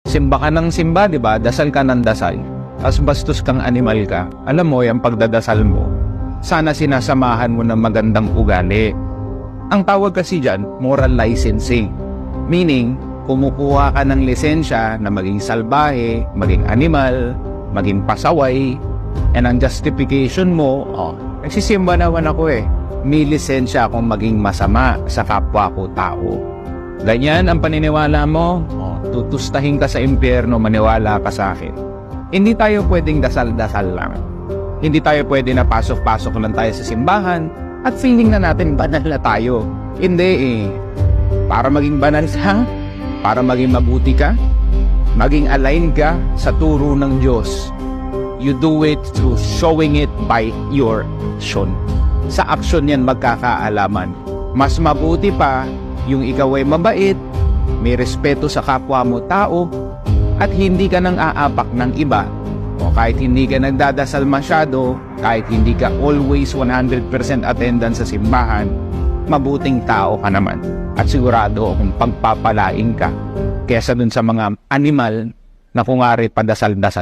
Simba ka ng simba, di ba? Dasal ka ng dasal. As bastos kang animal ka. Alam mo, yung pagdadasal mo, sana sinasamahan mo ng magandang ugali. Ang tawag kasi dyan, moral licensing. Meaning, kumukuha ka ng lisensya na maging salbahe, maging animal, maging pasaway, and ang justification mo, nagsisimba naman ako eh. May lisensya akong maging masama sa kapwa ko tao. Ganyan ang paniniwala mo, tutustahin ka sa impyerno, maniwala ka sa akin. Hindi tayo pwedeng dasal-dasal lang. Hindi tayo pwede na pasok-pasok lang tayo sa simbahan at feeling na natin banal na tayo. Hindi eh. Para maging banal ka, para maging mabuti ka, maging align ka sa turo ng Diyos, you do it through showing it by your action. Sa action yan magkakaalaman. Mas mabuti pa yung ikaw ay mabait, may respeto sa kapwa mo tao, at hindi ka nang aapak ng iba. O kahit hindi ka nagdadasal masyado, kahit hindi ka always 100% attendance sa simbahan, mabuting tao ka naman. At sigurado akong pagpapalain ka kesa dun sa mga animal na kung nga padasal-dasal